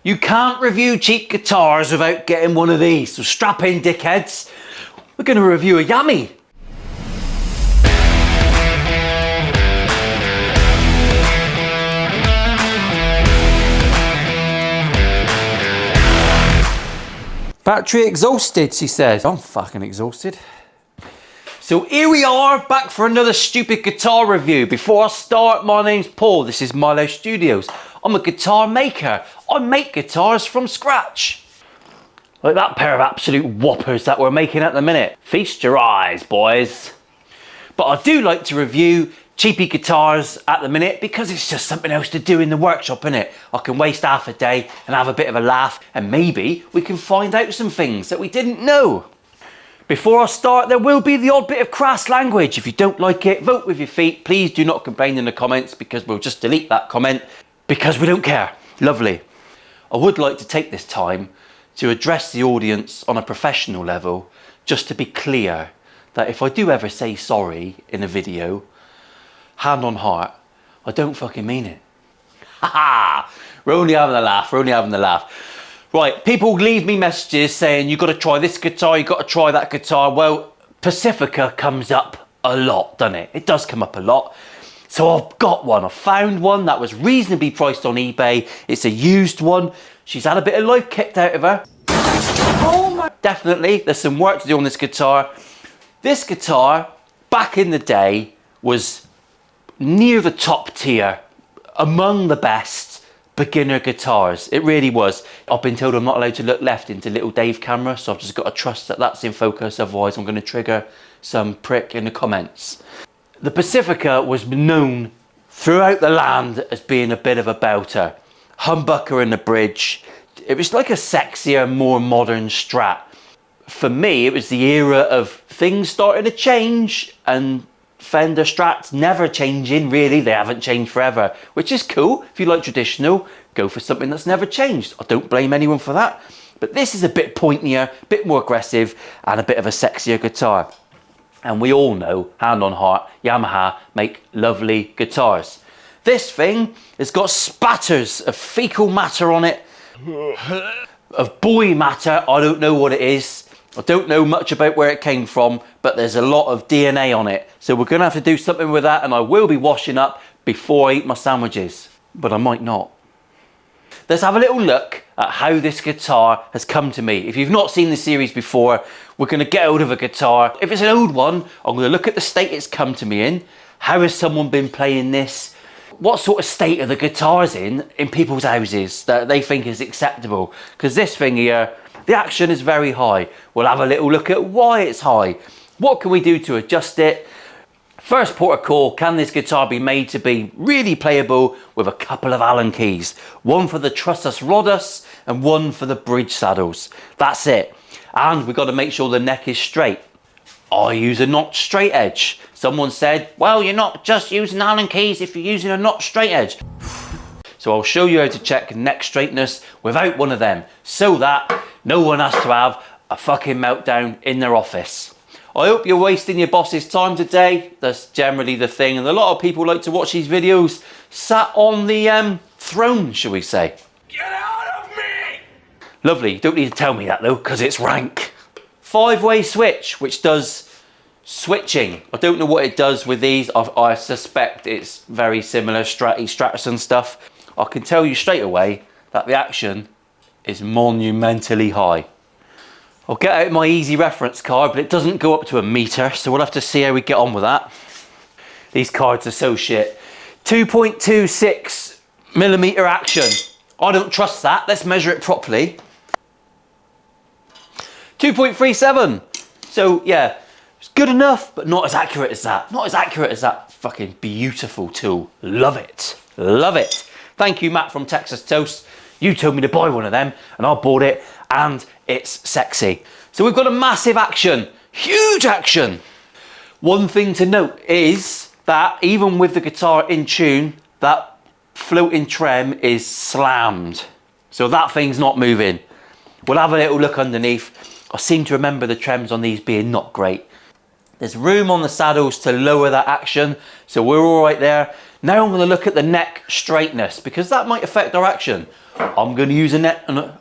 You can't review cheap guitars without getting one of these, so strap in, dickheads. We're going to review a Yami. Battery exhausted, she says. I'm fucking exhausted. So here we are, back for another stupid guitar review. Before I start, my name's Paul. This is Milo Studios. I'm a guitar maker. I make guitars from scratch. Like that pair of absolute whoppers that we're making at the minute. Feast your eyes, boys. But I do like to review cheapy guitars at the minute because it's just something else to do in the workshop, innit? I can waste half a day and have a bit of a laugh, and maybe we can find out some things that we didn't know. Before I start, there will be the odd bit of crass language. If you don't like it, vote with your feet. Please do not complain in the comments because we'll just delete that comment because we don't care. Lovely. I would like to take this time to address the audience on a professional level, just to be clear that if I do ever say sorry in a video, hand on heart, I don't fucking mean it. Haha! We're only having a laugh, we're only having a laugh. Right, people leave me messages saying, you've got to try this guitar, you've got to try that guitar. Well, Pacifica comes up a lot, doesn't it? It does come up a lot. So I've got one, I found one that was reasonably priced on eBay. It's a used one. She's had a bit of life kicked out of her. Oh my. Definitely, there's some work to do on this guitar. This guitar, back in the day, was near the top tier, among the best beginner guitars. It really was. I've been told I'm not allowed to look left into little Dave camera, so I've just got to trust that that's in focus, otherwise I'm going to trigger some prick in the comments. The Pacifica was known throughout the land as being a bit of a belter. Humbucker in the bridge. It was like a sexier, more modern Strat. For me, it was the era of things starting to change and Fender Strats never changing, really. They haven't changed forever, which is cool. If you like traditional, go for something that's never changed. I don't blame anyone for that. But this is a bit pointier, a bit more aggressive, and a bit of a sexier guitar. And we all know, hand on heart, Yamaha make lovely guitars. This thing has got spatters of fecal matter on it, of boy matter. I don't know what it is. I don't know much about where it came from, but there's a lot of DNA on it. So we're going to have to do something with that, and I will be washing up before I eat my sandwiches. But I might not. Let's have a little look at how this guitar has come to me. If you've not seen the series before, we're going to get hold of a guitar. If it's an old one, I'm going to look at the state it's come to me in. How has someone been playing this? What sort of state are the guitars in people's houses that they think is acceptable? Because this thing here, the action is very high. We'll have a little look at why it's high. What can we do to adjust it? First port of call, can this guitar be made to be really playable with a couple of Allen keys? One for the Trussus Rodus and one for the bridge saddles. That's it. And we've got to make sure the neck is straight. I use a notch straight edge. Someone said, well, you're not just using Allen keys if you're using a notch straight edge. So I'll show you how to check neck straightness without one of them, so that no one has to have a fucking meltdown in their office. I hope you're wasting your boss's time today. That's generally the thing, and a lot of people like to watch these videos sat on the throne, shall we say. Get out of me! Lovely, you don't need to tell me that though, because it's rank. 5-way switch, which does switching. I don't know what it does with these. I suspect it's very similar Stratton stuff. I can tell you straight away that the action is monumentally high. I'll get out my easy reference card, but it doesn't go up to a meter, so we'll have to see how we get on with that. These cards are so shit. 2.26 millimeter action. I don't trust that. Let's measure it properly. 2.37. So yeah, it's good enough, but not as accurate as that. Not as accurate as that fucking beautiful tool. Love it. Love it. Thank you, Matt from Texas Toast. You told me to buy one of them, and I bought it, and it's sexy. So we've got a massive action, huge action. One thing to note is that even with the guitar in tune, that floating trem is slammed. So that thing's not moving. We'll have a little look underneath. I seem to remember the trems on these being not great. There's room on the saddles to lower that action, so we're all right there. Now I'm going to look at the neck straightness, because that might affect our action. I'm going to use a neck, no,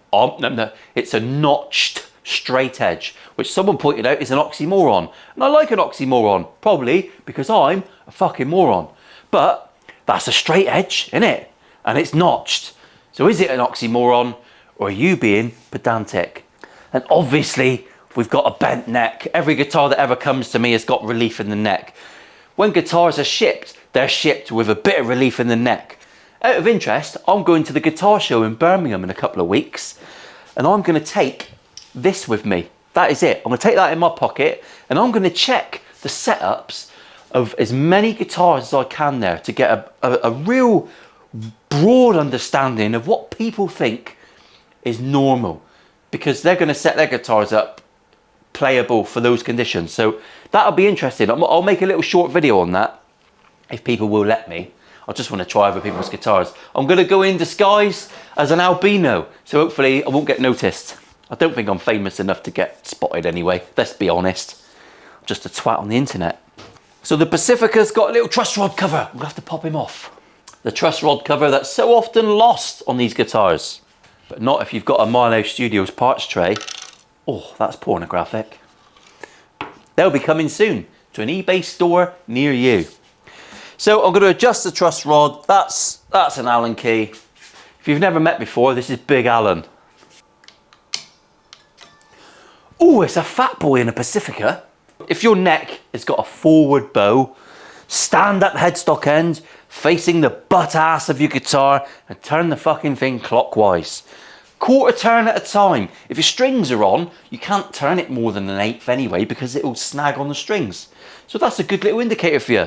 it's a notched straight edge, which someone pointed out is an oxymoron. And I like an oxymoron, probably because I'm a fucking moron. But that's a straight edge, isn't it? And it's notched. So is it an oxymoron, or are you being pedantic? And obviously, we've got a bent neck. Every guitar that ever comes to me has got relief in the neck. When guitars are shipped, they're shipped with a bit of relief in the neck. Out of interest, I'm going to the guitar show in Birmingham in a couple of weeks, and I'm going to take this with me. That is it. I'm going to take that in my pocket, and I'm going to check the setups of as many guitars as I can there to get a real broad understanding of what people think is normal, because they're going to set their guitars up playable for those conditions. So that'll be interesting. I'll make a little short video on that if people will let me. I just want to try other people's guitars. I'm going to go in disguise as an albino, so hopefully I won't get noticed. I don't think I'm famous enough to get spotted anyway, let's be honest. I'm just a twat on the internet. So the Pacifica's got a little truss rod cover. We'll have to pop him off. The truss rod cover that's so often lost on these guitars, but not if you've got a Milo Studios parts tray. Oh, that's pornographic. They'll be coming soon to an eBay store near you. So I'm going to adjust the truss rod. That's an Allen key. If you've never met before, this is Big Allen. Oh, it's a fat boy in a Pacifica. If your neck has got a forward bow, stand up headstock end, facing the butt ass of your guitar, and turn the fucking thing clockwise. Quarter turn at a time. If your strings are on, you can't turn it more than an eighth anyway, because it'll snag on the strings. So that's a good little indicator for you.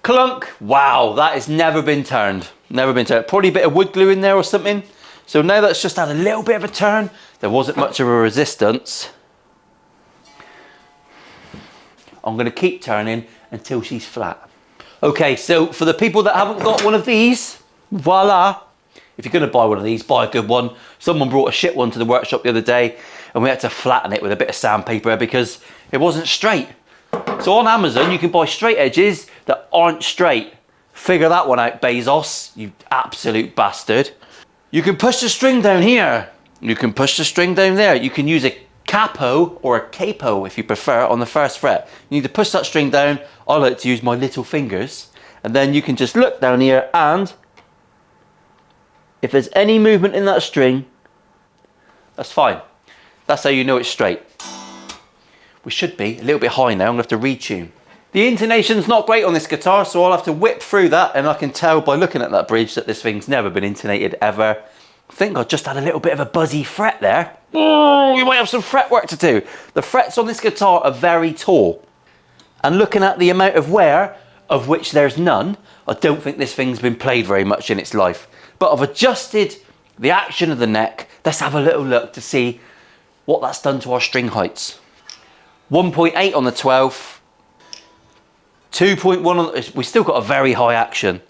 Clunk. Wow, that has never been turned. Never been turned. Probably a bit of wood glue in there or something. So now that's just had a little bit of a turn. There wasn't much of a resistance. I'm going to keep turning until she's flat. Okay, so for the people that haven't got one of these, voila. If you're going to buy one of these, buy a good one. Someone brought a shit one to the workshop the other day, and we had to flatten it with a bit of sandpaper because it wasn't straight. So on Amazon, you can buy straight edges that aren't straight. Figure that one out, Bezos, you absolute bastard. You can push the string down here. You can push the string down there. You can use a capo or a capo if you prefer on the first fret. You need to push that string down. I like to use my little fingers, and then you can just look down here, and if there's any movement in that string, that's fine. That's how you know it's straight. We should be a little bit high now. I'm going to have to retune. The intonation's not great on this guitar, so I'll have to whip through that, and I can tell by looking at that bridge that this thing's never been intonated ever. I think I just had a little bit of a buzzy fret there. Oh, you might have some fret work to do. The frets on this guitar are very tall, and looking at the amount of wear, of which there's none, I don't think this thing's been played very much in its life. But I've adjusted the action of the neck. Let's have a little look to see what that's done to our string heights. 1.8 on the 12th, 2.1 on the, we still got a very high action.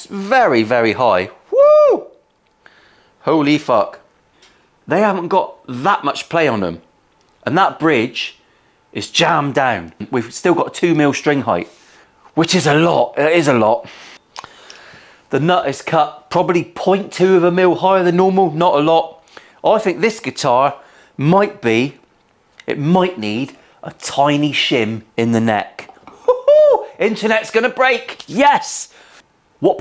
Very, very high. Woo! Holy fuck. They haven't got that much play on them. And that bridge is jammed down. We've still got a 2 mil string height, which is a lot. It is a lot. The nut is cut probably 0.2 of a mil higher than normal, not a lot. I think this guitar might be, it might need a tiny shim in the neck. Woo-hoo! Internet's gonna break, yes! A lot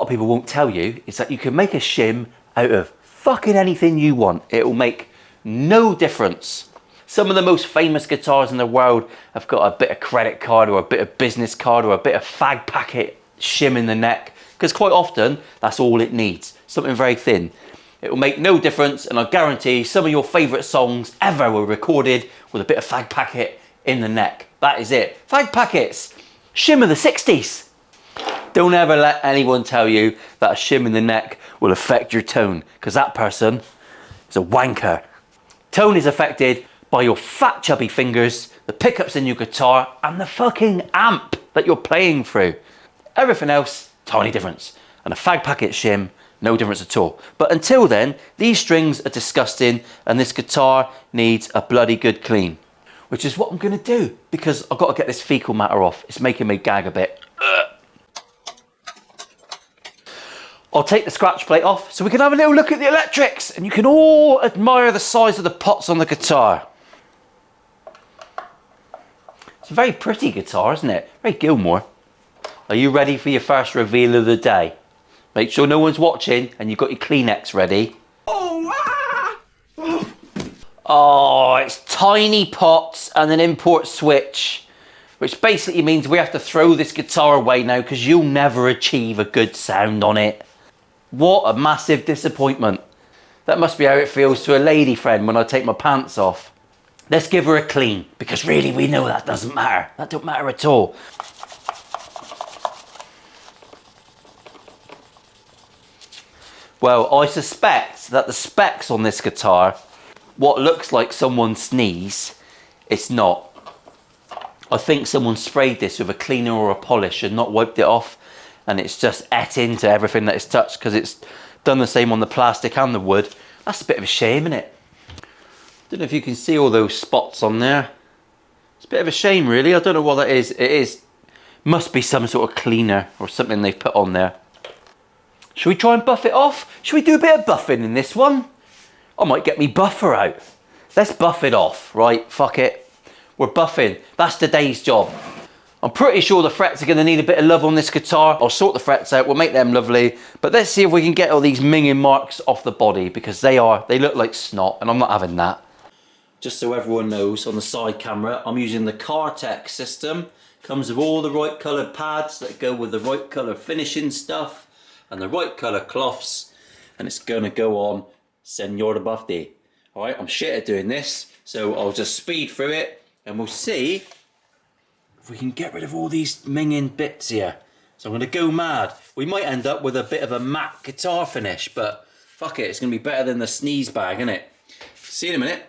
of people won't tell you is that you can make a shim out of fucking anything you want. It will make no difference. Some of the most famous guitars in the world have got a bit of credit card or a bit of business card or a bit of fag packet shim in the neck, because quite often that's all it needs, something very thin. It will make no difference, and I guarantee some of your favourite songs ever were recorded with a bit of fag packet in the neck. That is it. Fag packets, shim of the 60s. Don't ever let anyone tell you that a shim in the neck will affect your tone, because that person is a wanker. Tone is affected by your fat chubby fingers, the pickups in your guitar, and the fucking amp that you're playing through. Everything else, tiny difference. And a fag packet shim, no difference at all. But until then, these strings are disgusting, and this guitar needs a bloody good clean. which is what I'm going to do because I've got to get this fecal matter off. It's making me gag a bit. I'll take the scratch plate off so we can have a little look at the electrics and you can all admire the size of the pots on the guitar. It's a very pretty guitar, isn't it? Very Gilmore. Are you ready for your first reveal of the day? Make sure no one's watching and you've got your Kleenex ready. Oh, it's tiny pots and an import switch, which basically means we have to throw this guitar away now because you'll never achieve a good sound on it. What a massive disappointment. That must be how it feels to a lady friend when I take my pants off. Let's give her a clean, because really we know that doesn't matter. That don't matter at all. Well, I suspect that the specs on this guitar, what looks like someone's sneeze, it's not. I think someone sprayed this with a cleaner or a polish and not wiped it off, and it's just ate into everything that it's touched because it's done the same on the plastic and the wood. That's a bit of a shame, isn't it? Don't know if you can see all those spots on there. It's a bit of a shame, really. I don't know what that is. Must be some sort of cleaner or something they've put on there. Should we try and buff it off? Should we do a bit of buffing in this one? I might get me buffer out. Let's buff it off, right? Fuck it. We're buffing. That's today's job. I'm pretty sure the frets are going to need a bit of love on this guitar. I'll sort the frets out, we'll make them lovely. But let's see if we can get all these minging marks off the body because they look like snot and I'm not having that. Just so everyone knows, on the side camera, I'm using the Cartech system. Comes with all the right coloured pads that go with the right colour finishing stuff and the right colour cloths. And it's going to go on Senor de Buffy. Alright, I'm shit at doing this, so I'll just speed through it and we'll see if we can get rid of all these minging bits here. So I'm going to go mad. We might end up with a bit of a matte guitar finish, but fuck it, it's going to be better than the sneeze bag, isn't it? See you in a minute.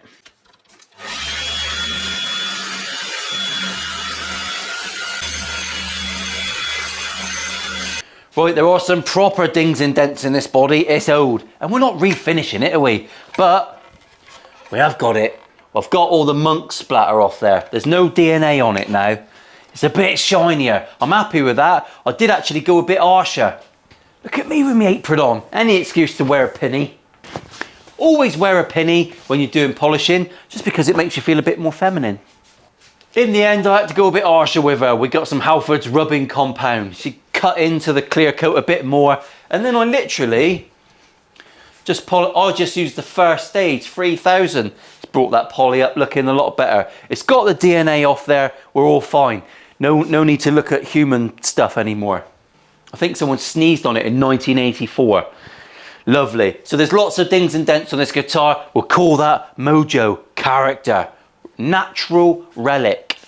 Right, there are some proper dings and dents in this body. It's old, and we're not refinishing it, are we? But we have got it. I've got all the monk splatter off there. There's no DNA on it now. It's a bit shinier. I'm happy with that. I did actually go a bit harsher. Look at me with my apron on. Any excuse to wear a pinny. Always wear a pinny when you're doing polishing, just because it makes you feel a bit more feminine. In the end, I had to go a bit harsher with her. We got some Halford's rubbing compound. She cut into the clear coat a bit more, and then I literally I just used the first stage, 3000. It's brought that poly up looking a lot better. It's got the DNA off there. We're all fine. No need to look at human stuff anymore. I think someone sneezed on it in 1984. Lovely. So there's lots of dings and dents on this guitar. We'll call that Mojo, character, natural relic.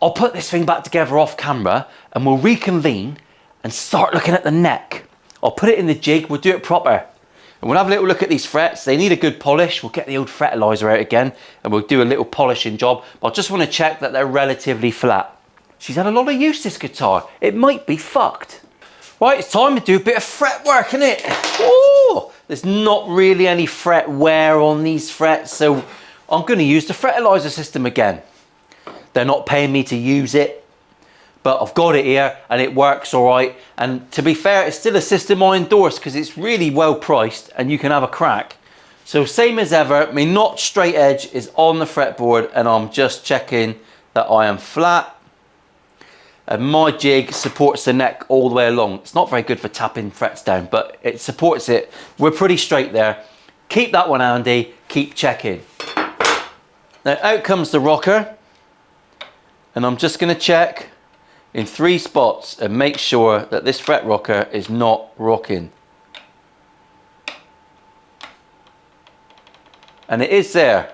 I'll put this thing back together off camera and we'll reconvene and start looking at the neck. I'll put it in the jig, we'll do it proper. And we'll have a little look at these frets. They need a good polish. We'll get the old fertilizer out again and we'll do a little polishing job. But I just want to check that they're relatively flat. She's had a lot of use, this guitar. It might be fucked. Right, it's time to do a bit of fret work, isn't it? Oh, there's not really any fret wear on these frets, so I'm going to use the fertilizer system again. They're not paying me to use it, but I've got it here and it works all right. And to be fair, it's still a system I endorse because it's really well priced and you can have a crack. So same as ever, my notch straight edge is on the fretboard and I'm just checking that I am flat. And my jig supports the neck all the way along. It's not very good for tapping frets down, but it supports it. We're pretty straight there. Keep that one handy, keep checking. Now out comes the rocker. And I'm just gonna check in 3 spots and make sure that this fret rocker is not rocking. And it is there.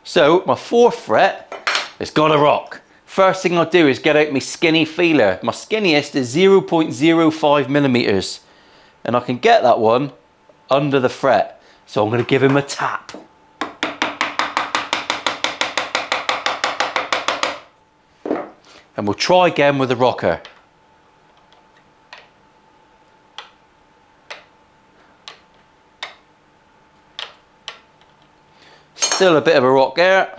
So my 4th fret has got to rock. First thing I'll do is get out my skinny feeler. My skinniest is 0.05 millimeters. And I can get that one under the fret. So I'm going to give him a tap. And we'll try again with the rocker. Still a bit of a rock there.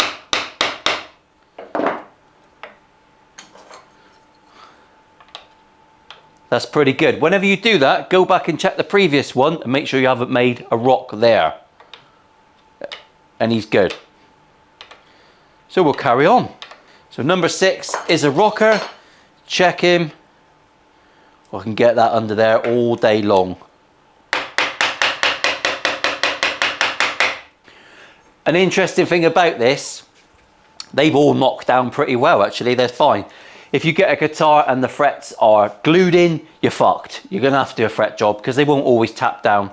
That's pretty good. Whenever you do that, go back and check the previous one and make sure you haven't made a rock there. And he's good. So we'll carry on. So number 6 is a rocker. Check him. I can get that under there all day long. An interesting thing about this, they've all knocked down pretty well actually, they're fine. If you get a guitar and the frets are glued in, you're fucked. You're gonna have to do a fret job because they won't always tap down.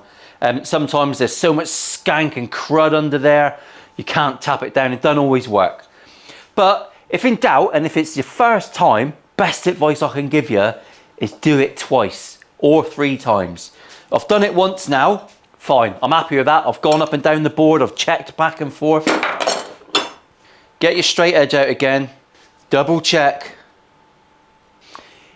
Sometimes there's so much skank and crud under there, you can't tap it down. It doesn't always work. But if in doubt, and if it's your first time, best advice I can give you is do it twice or 3 times. I've done it once now, fine. I'm happy with that. I've gone up and down the board, I've checked back and forth. Get your straight edge out again, double check.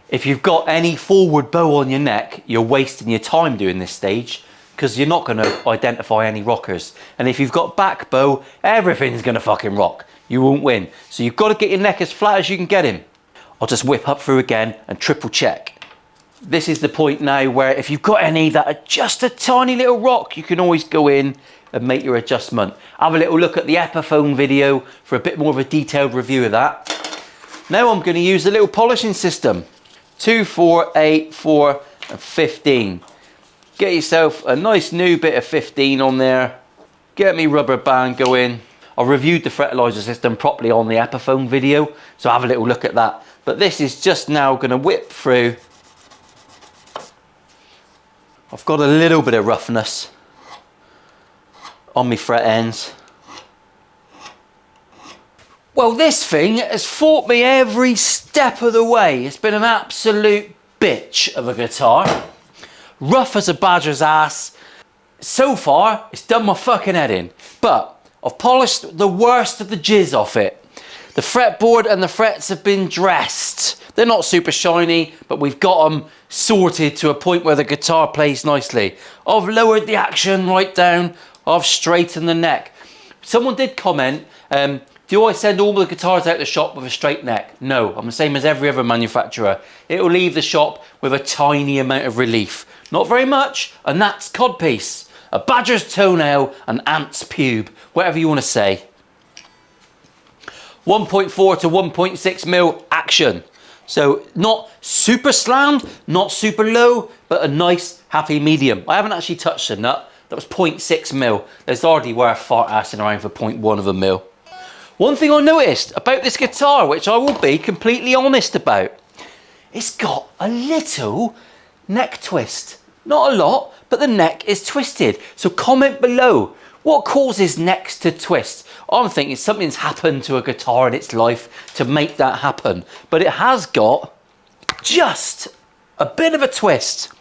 If you've got any forward bow on your neck, you're wasting your time doing this stage because you're not going to identify any rockers. And if you've got back bow, everything's going to fucking rock. You won't win. So you've got to get your neck as flat as you can get him. I'll just whip up through again and triple check. This is the point now where if you've got any that are just a tiny little rock, you can always go in and make your adjustment. Have a little look at the Epiphone video for a bit more of a detailed review of that. Now I'm going to use a little polishing system. 2, 4, 8, 4 and 15. Get yourself a nice new bit of 15 on there. Get me rubber band going. I reviewed the fertilizer system properly on the Epiphone video, so have a little look at that. But this is just now going to whip through. I've got a little bit of roughness on my fret ends. Well, this thing has fought me every step of the way. It's been an absolute bitch of a guitar. Rough as a badger's ass. So far, it's done my fucking head in. But I've polished the worst of the jizz off it. The fretboard and the frets have been dressed. They're not super shiny, but we've got them sorted to a point where the guitar plays nicely. I've lowered the action right down. I've straightened the neck. Someone did comment, do I send all the guitars out the shop with a straight neck? No, I'm the same as every other manufacturer. It'll leave the shop with a tiny amount of relief. Not very much, a gnat's codpiece, a badger's toenail, an ant's pube, whatever you want to say. 1.4 to 1.6 mil action. So not super slammed, not super low, but a nice happy medium. I haven't actually touched the nut. That was 0.6 mil. There's hardly worth fart assing around for 0.1 of a mil. One thing I noticed about this guitar, which I will be completely honest about, it's got a little neck twist. Not a lot, but the neck is twisted. So comment below, what causes necks to twist? I'm thinking something's happened to a guitar in its life to make that happen. But it has got just a bit of a twist.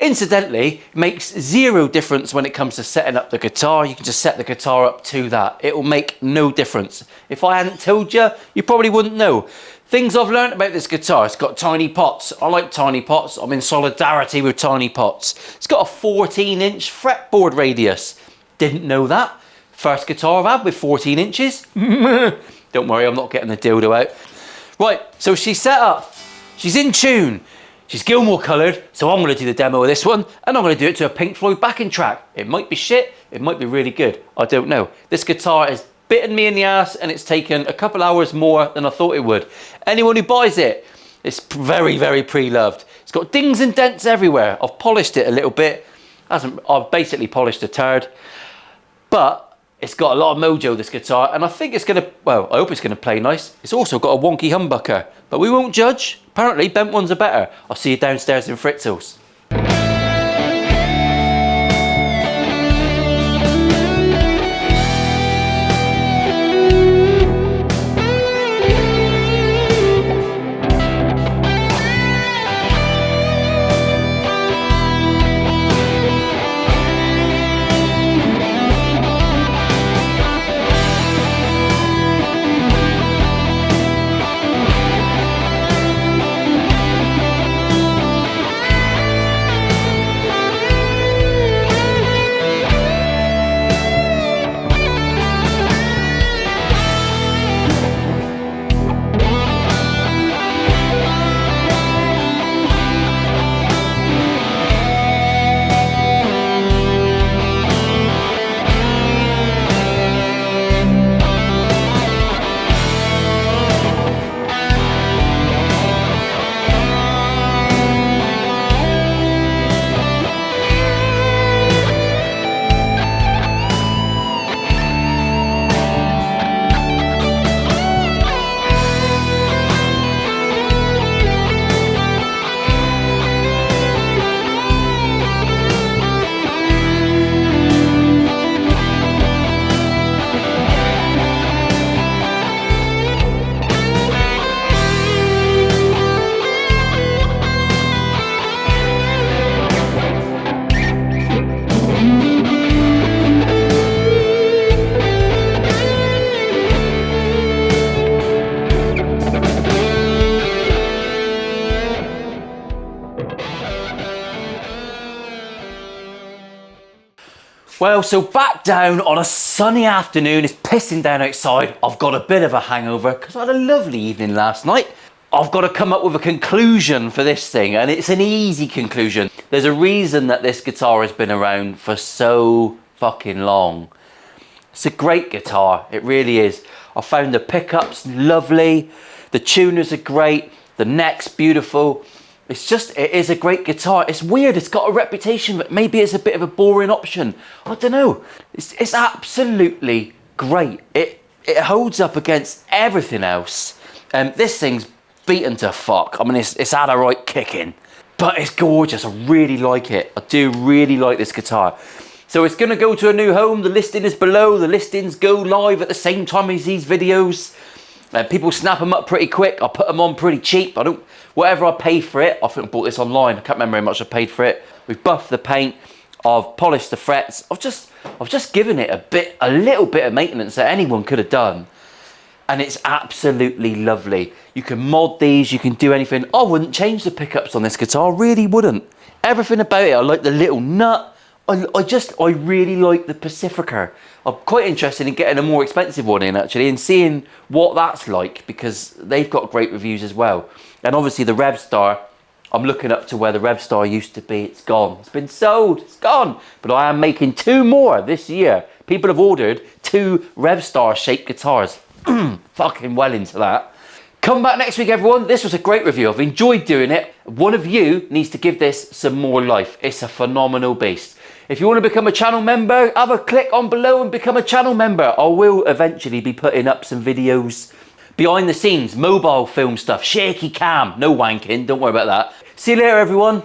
Incidentally, it makes zero difference when it comes to setting up the guitar. You can just set the guitar up to that. It will make no difference. If I hadn't told you, you probably wouldn't know. Things I've learned about this guitar, it's got tiny pots. I like tiny pots. I'm in solidarity with tiny pots. It's got a 14-inch fretboard radius. Didn't know that. First guitar I've had with 14 inches. Don't worry, I'm not getting the dildo out. Right, so she's set up. She's in tune. She's Gilmore coloured, so I'm going to do the demo of this one, and I'm going to do it to a Pink Floyd backing track. It might be shit, it might be really good. I don't know. This guitar has bitten me in the ass, and it's taken a couple hours more than I thought it would. Anyone who buys it, it's very, very pre-loved. It's got dings and dents everywhere. I've polished it a little bit. I've basically polished a turd, but it's got a lot of mojo, this guitar, and I think it's going to, well, I hope it's going to play nice. It's also got a wonky humbucker, but we won't judge. Apparently, bent ones are better. I'll see you downstairs in Fritzl's. Well, so back down on a sunny afternoon, it's pissing down outside. I've got a bit of a hangover because I had a lovely evening last night. I've got to come up with a conclusion for this thing, and it's an easy conclusion. There's a reason that this guitar has been around for so fucking long. It's a great guitar, it really is. I found the pickups lovely, the tuners are great, the neck's beautiful. It is a great guitar. It's weird, it's got a reputation, but maybe it's a bit of a boring option. I don't know. It's absolutely great. It holds up against everything else. This thing's beaten to fuck. I mean, it's had a right kicking, but it's gorgeous. I really like it. I do really like this guitar. So it's gonna go to a new home. The listing is below. The listings go live at the same time as these videos. People snap them up pretty quick. I put them on pretty cheap. Whatever I pay for it, I think I bought this online. I can't remember how much I paid for it. We've buffed the paint. I've polished the frets. I've just given it a little bit of maintenance that anyone could have done. And it's absolutely lovely. You can mod these, you can do anything. I wouldn't change the pickups on this guitar, really wouldn't. Everything about it, I like the little nut. I really like the Pacifica. I'm quite interested in getting a more expensive one in actually and seeing what that's like because they've got great reviews as well. And obviously the Revstar, I'm looking up to where the Revstar used to be. It's gone. It's been sold. It's gone. But I am making 2 more this year. People have ordered 2 Revstar shaped guitars. Fucking well into that. Come back next week, everyone. This was a great review. I've enjoyed doing it. One of you needs to give this some more life. It's a phenomenal beast. If you want to become a channel member, have a click on below and become a channel member. I will eventually be putting up some videos, behind the scenes, mobile film stuff, shaky cam, no wanking, don't worry about that. See you later, everyone.